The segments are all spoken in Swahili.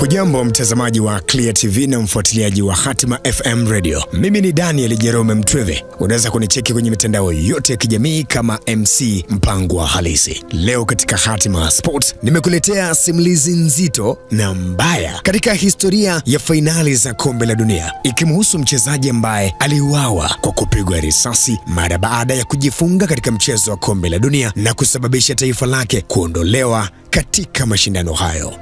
Hujambo mtazamaji wa Clear TV na mfuatiliaji wa Hatima FM Radio. Mimi ni Daniel Jerome Mtweve. Unaweza kunicheki kwenye mitandao yote ya kijamii kama MC Mpangwa Halisi. Leo katika Hatima Sport nimekuletea simulizi nzito na mbaya katika historia ya fainali za kombe la dunia, ikimhusu mchezaji ambaye aliuawa kwa kupigwa risasi mara baada ya kujifunga katika mchezo wa kombe la dunia na kusababisha taifa lake kuondolewa katika mashindano hayo.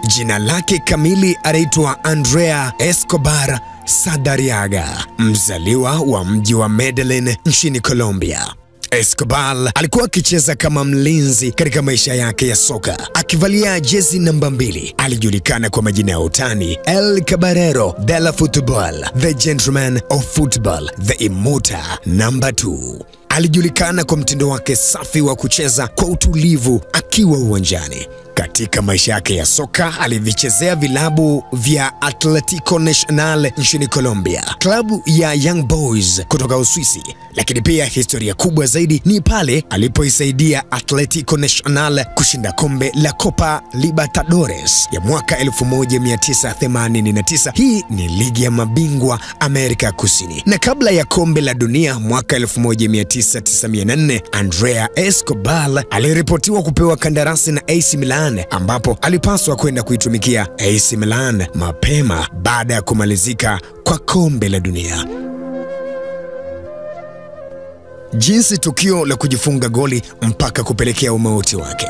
Jina lake kamili anaitwa Andrea Escobar Sadariaga, mzaliwa wa mji wa Medellin nchini Colombia. Escobar alikuwa akicheza kama mlinzi katika maisha yake ya soka, akivalia jezi namba 2. Alijulikana kwa majina ya utani: El Caballero de la Football, The Gentleman of Football, The Immortal Number 2. Alijulikana kwa mtindo wake safi wa kucheza kwa utulivu akiwa uwanjani. Katika maisha yake ya soka alivichezea vilabu vya Atletico Nacional nchini Colombia, klabu ya Young Boys kutoka Uswisi, lakini pia historia kubwa zaidi ni pale alipoisaidia Atletico Nacional kushinda kombe la Copa Libertadores ya mwaka 1989. Hii ni ligi ya mabingwa Amerika Kusini. Na kabla ya kombe la dunia mwaka 1994, Andrea Escobar aliripotiwa kupewa kandarasi na AC Milan, ambapo alipaswa kwenda kuitumikia AC Milan mapema baada ya kumalizika kwa kombe la dunia. Jinsi tukio la kujifunga goli mpaka kupelekea umauti wake.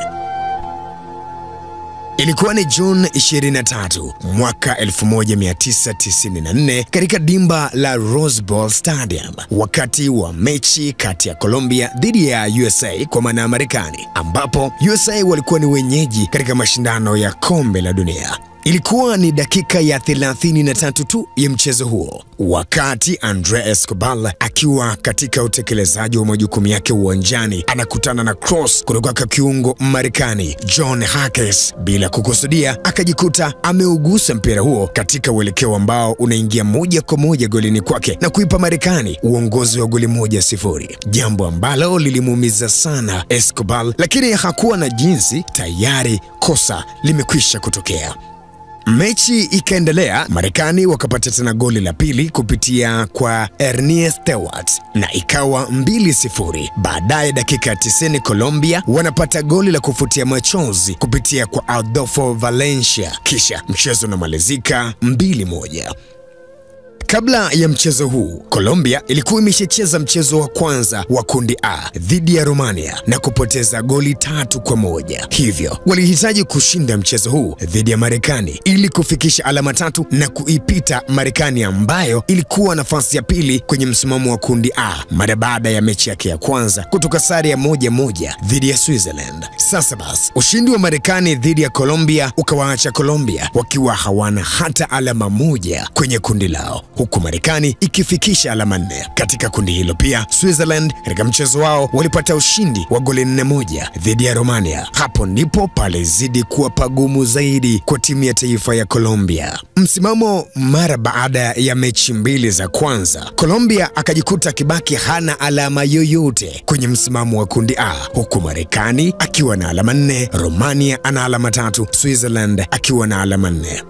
Ilikuwa ni June 23 mwaka 1994 katika dimba la Rose Bowl Stadium, wakati wa mechi kati ya Colombia dhidi ya USA kwa maana Marekani, ambapo USA walikuwa ni wenyeji katika mashindano ya kombe la dunia. Ilikuwa ni dakika ya 33 tu ya mchezo huo, wakati Andrea Escobar akiwa katika utekelezaji wa majukumu yake uwanjani anakutana na cross kutoka kwa kiungo Marekani John Hackes. Bila kukusudia akajikuta ameugusa mpira huo katika uelekeo ambao unaingia moja kwa moja golini kwake na kuipa Marekani uongozi wa goli 1-0, jambo ambalo lilimuumiza sana Escobar, lakini hakuwa na jinsi, tayari kosa limekwisha kutokea. Mechi ikaendelea, Marekani wakapata tena goli la pili kupitia kwa Ernie Stewart na ikawa 2-0. Baadaye dakika 90 Colombia wanapata goli la kufutia machozi kupitia kwa Adolfo Valencia, kisha mchezo unamalizika 2-1. Kabla ya mchezo huu, Colombia ilikuwa imeshacheza mchezo wa kwanza wa kundi A dhidi ya Romania na kupoteza goli 3-1. Hivyo walihitaji kushinda mchezo huu dhidi ya Marekani ili kufikisha alama 3 na kuipita Marekani ambayo ilikuwa nafasi ya pili kwenye msimamo wa kundi A mara baada ya mechi yake ya kwanza kutoka sare ya 1-1 dhidi ya Switzerland. Sasa basi, ushindi wa Marekani dhidi ya Colombia ukawaacha Colombia wakiwa hawana hata alama 1 kwenye kundi lao, huku Marekani ikifikisha alama 4 katika kundi hilo. Pia Switzerland katika mchezo wao walipata ushindi wa goli 4-1 dhidi ya Romania. Hapo ndipo palizidi kuwa pagumu zaidi kwa timu ya taifa ya Colombia. Msimamo mara baada ya mechi 2 za kwanza, Colombia akajikuta kibaki hana alama yoyote kwenye msimamo wa kundi A, huku Marekani akiwa na alama 4, Romania ana alama 3, Switzerland akiwa na alama 4.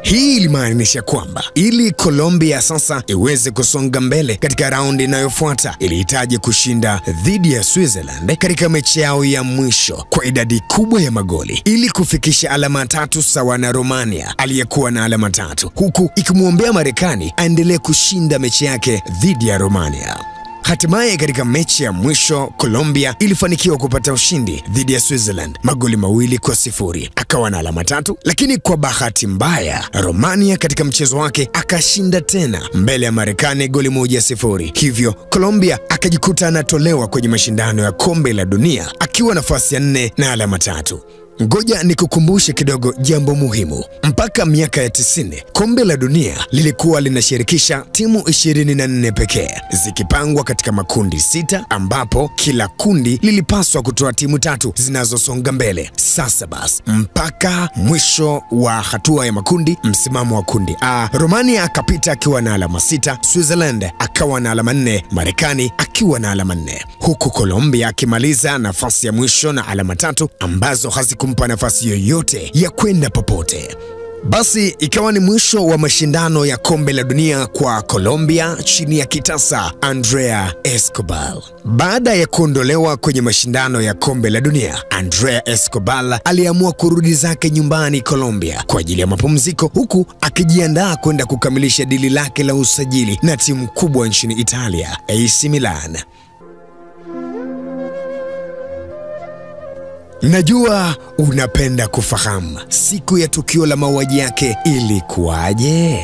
Hii ilimaanisha kwamba ili Colombia sasa iweze kusonga mbele katika raundi inayofuata, ilihitaji kushinda dhidi ya Switzerland katika mechi yao ya mwisho kwa idadi kubwa ya magoli ili kufikisha alama 3 sawa na Romania aliyekuwa na alama 3, huku ikimwombea Marekani aendelee kushinda mechi yake dhidi ya Romania. Hatimaye katika mechi ya mwisho Colombia ilifanikiwa kupata ushindi dhidi ya Switzerland magoli 2-0, akawa na alama 3, lakini kwa bahati mbaya Romania katika mchezo wake akashinda tena mbele ya Marekani goli 1-0. Hivyo Colombia akajikuta anatolewa kwenye mashindano ya kombe la dunia akiwa nafasi ya 4 na alama 3. Ngoja nikukumbushe kidogo jambo muhimu. Mpaka miaka ya 90, kombe la dunia lilikuwa linashirikisha timu 24 pekee, zikipangwa katika makundi 6, ambapo kila kundi lilipaswa kutoa timu 3 zinazosonga mbele. Sasa basi, mpaka mwisho wa hatua ya makundi, msimamo wa kundi A, Romania akapita akiwa na alama 6, Switzerland akawa na alama 4, Marekani akiwa na alama 4, huku Colombia akimaliza nafasi ya mwisho na alama 3 ambazo hazikumpa nafasi yoyote ya kwenda popote. Basi ikawa ni mwisho wa mashindano ya kombe la dunia kwa Colombia chini ya kitasa Andrea Escobar. Baada ya kuondolewa kwenye mashindano ya kombe la dunia, Andrea Escobar aliamua kurudi zake nyumbani Colombia kwa ajili ya mapumziko, huku akijiandaa kwenda kukamilisha dili lake la usajili na timu kubwa nchini Italia, AC Milan. Najua unapenda kufahamu siku ya tukio la mauaji yake ilikuwaje.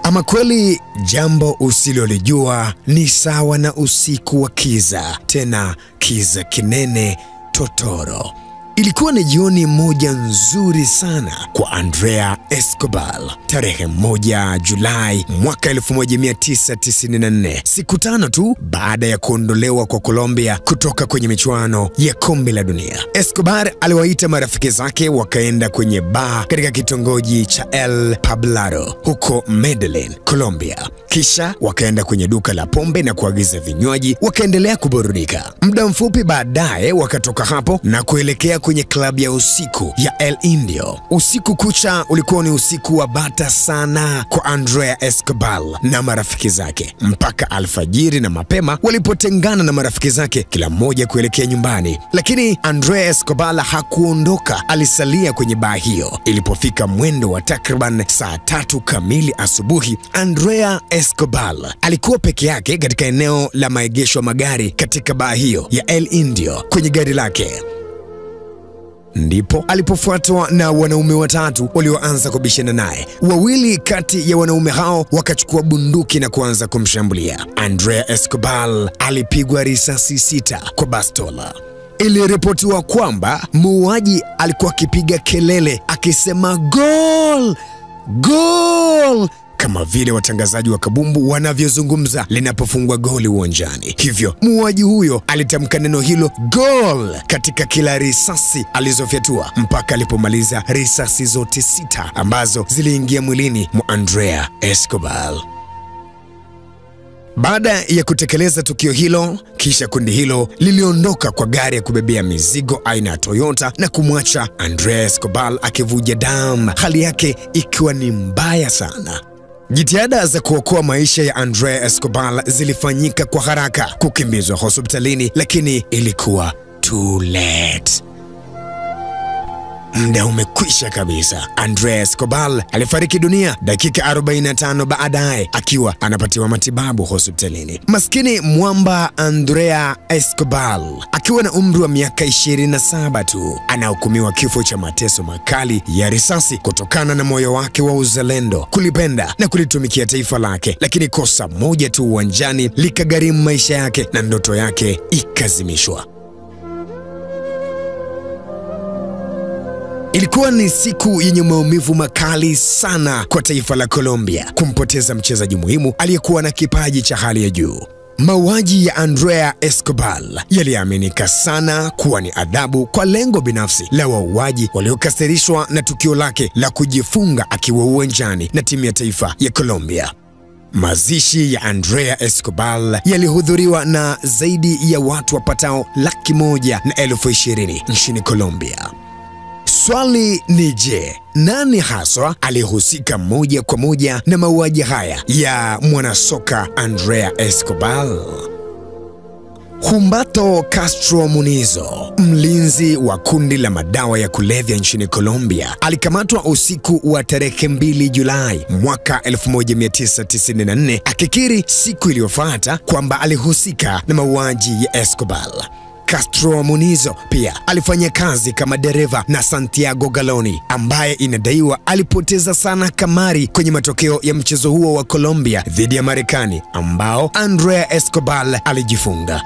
Ama kweli jambo usilolijua ni sawa na usiku wa kiza, tena kiza kinene totoro. Ilikuwa ni jioni moja nzuri sana kwa Andrea Escobar, tarehe 1 Julai mwaka 1994, siku 5 tu baada ya kuondolewa kwa Colombia kutoka kwenye michuano ya kombe la dunia. Escobar aliwaita marafiki zake wakaenda kwenye bar katika kitongoji cha El Poblado huko Medellin, Colombia. Kisha wakaenda kwenye duka la pombe na kuagiza vinywaji, wakaendelea kuburudika. Muda mfupi baadaye wakatoka hapo na kuelekea kwenye klabu ya usiku ya El Indio. Usiku kucha ulikuwa ni usiku wa bata sana kwa Andrea Escobar na marafiki zake, mpaka alfajiri na mapema walipotengana na marafiki zake, kila mmoja kuelekea nyumbani. Lakini Andrea Escobar hakuondoka, alisalia kwenye baa hiyo. Ilipofika mwendo wa takriban saa 3 kamili asubuhi, Andrea Escobar alikuwa peke yake katika eneo la maegesho magari katika baa hiyo ya El Indio kwenye gari lake. Ndipo alipofuatwa na wanaume 3 walioanza kubishana naye. 2 kati ya wanaume hao wakachukua bunduki na kuanza kumshambulia. Andrea Escobar alipigwa risasi 6 kwa bastola. Iliripotiwa kwamba muuaji alikuwa akipiga kelele akisema "Goal! Goal!" kama vile watangazaji wa kabumbu wanavyozungumza linapofungwa goli uwanjani. Hivyo muuaji huyo alitamka neno hilo "goal" katika kila risasi alizofyatua mpaka alipomaliza risasi zote 6 ambazo ziliingia mwilini mwa Andrea Escobar. Baada ya kutekeleza tukio hilo, kisha kundi hilo liliondoka kwa gari ya kubebea mizigo aina ya Toyota na kumwacha Andrea Escobar akivuja damu, hali yake ikiwa ni mbaya sana. Jitihada za kuokoa maisha ya Andrea Escobar zilifanyika kwa haraka, kukimbizwa hospitalini, lakini ilikuwa too late. Muda umekwisha kabisa. Andrea Escobar alifariki dunia dakika 45 baadaye akiwa anapatiwa matibabu hospitalini. Maskini mwamba Andrea Escobar akiwa na umri wa miaka 27 tu anahukumiwa kifo cha mateso makali ya risasi kutokana na moyo wake wa uzalendo, kulipenda na kulitumikia taifa lake. Lakini kosa moja tu uwanjani likagharimu maisha yake na ndoto yake ikazimishwa. Ilikuwa ni siku yenye maumivu makali sana kwa taifa la Colombia kumpoteza mchezaji muhimu aliyekuwa na kipaji cha hali ya juu. Mauaji ya Andrea Escobar yaliaminika sana kuwa ni adhabu kwa lengo binafsi la wauaji waliokasirishwa na tukio lake la kujifunga akiwa uwanjani na timu ya taifa ya Colombia. Mazishi ya Andrea Escobar yalihudhuriwa na zaidi ya watu wapatao 120,000 nchini Colombia. Swali ni je, nani haswa alihusika moja kwa moja na mauaji haya ya mwanasoka Andrea Escobar? Humberto Castro Munizo, mlinzi wa kundi la madawa ya kulevya nchini Colombia, alikamatwa usiku wa tarehe 2 Julai mwaka 1994, akikiri siku iliyofuata kwamba alihusika na mauaji ya Escobar. Castro Munizo pia alifanya kazi kama dereva na Santiago Galoni, ambaye inadaiwa alipoteza sana kamari kwenye matokeo ya mchezo huo wa Colombia dhidi ya Marekani ambao Andrea Escobar alijifunga.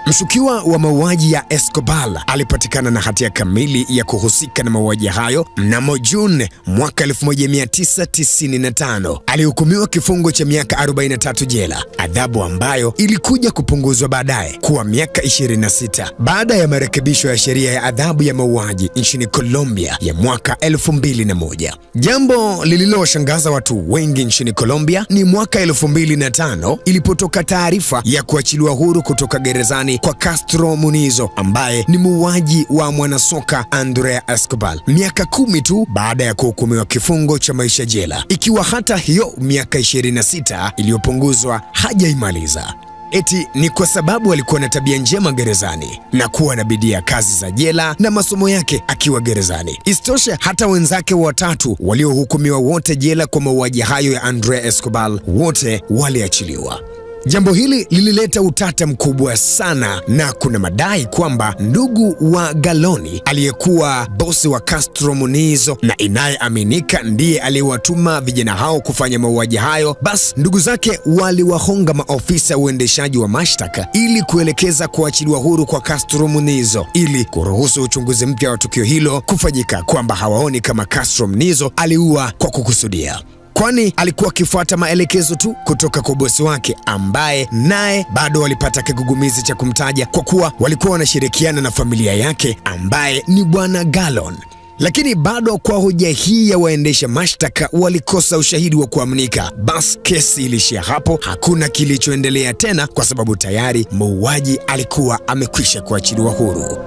Mshukiwa wa mauaji ya Escobar alipatikana na hatia kamili ya kuhusika na mauaji hayo mnamo Juni mwaka 1995. Alihukumiwa kifungo cha miaka 43 jela, adhabu ambayo ilikuja kupunguzwa baadaye kuwa miaka 26 baada ya marekebisho ya sheria ya adhabu ya mauaji nchini Colombia ya mwaka 2001. Jambo lililoshangaza watu wengi nchini Colombia ni mwaka 2005 ilipotoka taarifa ya kuachiliwa huru kutoka gerezani kwa Castro Munizo, ambaye ni muuaji wa mwanasoka Andrea Escobar, miaka 10 tu baada ya kuhukumiwa kifungo cha maisha jela, ikiwa hata hiyo miaka 26 iliyopunguzwa hajaimaliza. Eti ni kwa sababu alikuwa na tabia njema gerezani na kuwa na bidii ya kazi za jela na masomo yake akiwa gerezani. Isitoshe, hata wenzake watatu waliohukumiwa wote jela kwa mauaji hayo ya Andrea Escobar wote waliachiliwa. Jambo hili lilileta utata mkubwa sana, na kuna madai kwamba ndugu wa Galoni aliyekuwa bosi wa Castro Munizo na inayeaminika ndiye aliyewatuma vijana hao kufanya mauaji hayo, basi ndugu zake waliwahonga maofisa uendeshaji wa mashtaka ili kuelekeza kuachiliwa huru kwa Castro Munizo ili kuruhusu uchunguzi mpya wa tukio hilo kufanyika, kwamba hawaoni kama Castro Munizo aliua kwa kukusudia, kwani alikuwa akifuata maelekezo tu kutoka kwa bosi wake, ambaye naye bado walipata kigugumizi cha kumtaja kwa kuwa walikuwa wanashirikiana na familia yake ambaye ni bwana Galon. Lakini bado kwa hoja hii ya waendesha mashtaka walikosa ushahidi wa kuaminika. Basi kesi ilishia hapo, hakuna kilichoendelea tena kwa sababu tayari muuaji alikuwa amekwisha kuachiliwa huru.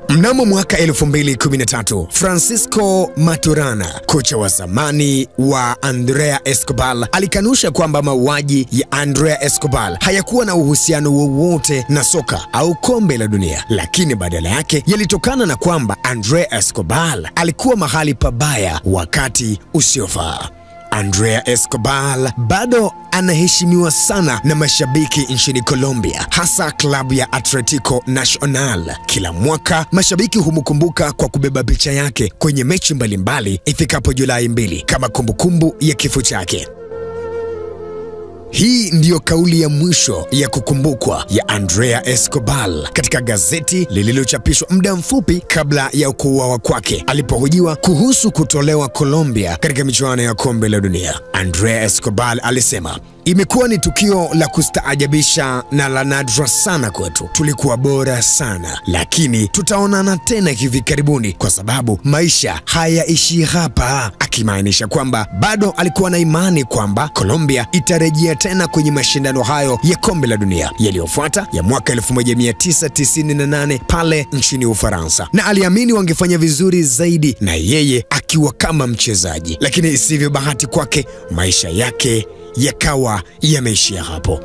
Mnamo mwaka 2013, Francisco Maturana, kocha wa zamani wa Andrea Escobar, alikanusha kwamba mauaji ya Andrea Escobar hayakuwa na uhusiano wowote na soka au kombe la dunia, lakini badala yake yalitokana na kwamba Andrea Escobar alikuwa mahali pabaya wakati usiofaa. Andrea Escobar bado anaheshimiwa sana na mashabiki nchini Colombia, hasa klabu ya Atletico Nacional. Kila mwaka mashabiki humkumbuka kwa kubeba picha yake kwenye mechi mbalimbali ifikapo Julai 2 kama kumbukumbu ya kifo chake. Hii ndiyo kauli ya mwisho ya kukumbukwa ya Andrea Escobar katika gazeti lililochapishwa muda mfupi kabla ya kuuawa kwake, alipohojiwa kuhusu kutolewa Colombia katika michuano ya kombe la dunia. Andrea Escobar alisema, "Imekuwa ni tukio la kustaajabisha na la nadra sana kwetu. Tulikuwa bora sana, lakini tutaonana tena hivi karibuni kwa sababu maisha hayaishi hapa," akimaanisha kwamba bado alikuwa na imani kwamba Colombia itarejea tena kwenye mashindano hayo ya kombe la dunia yaliyofuata ya mwaka 1998 pale nchini Ufaransa, na aliamini wangefanya vizuri zaidi na yeye akiwa kama mchezaji. Lakini isivyo bahati kwake, maisha yake yakawa yameishia hapo.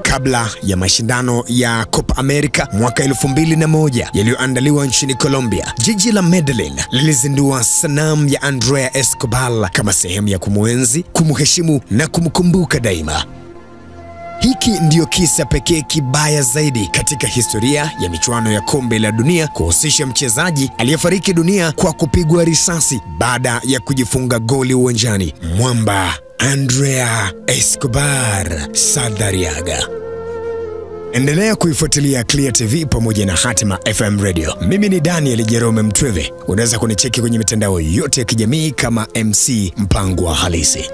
Kabla ya mashindano ya Copa America mwaka 2001 yaliyoandaliwa nchini Colombia, jiji la Medellin lilizindua sanamu ya Andrea Escobar kama sehemu ya kumwenzi, kumheshimu na kumkumbuka daima. Hiki ndiyo kisa pekee kibaya zaidi katika historia ya michuano ya kombe la dunia kuhusisha mchezaji aliyefariki dunia kwa kupigwa risasi baada ya kujifunga goli uwanjani, mwamba Andrea Escobar Saldarriaga. Endelea kuifuatilia Clear TV pamoja na Hatima FM Radio. Mimi ni Daniel Jerome Mtweve. Unaweza kunicheki kwenye mitandao yote ya kijamii kama MC Mpango wa Halisi.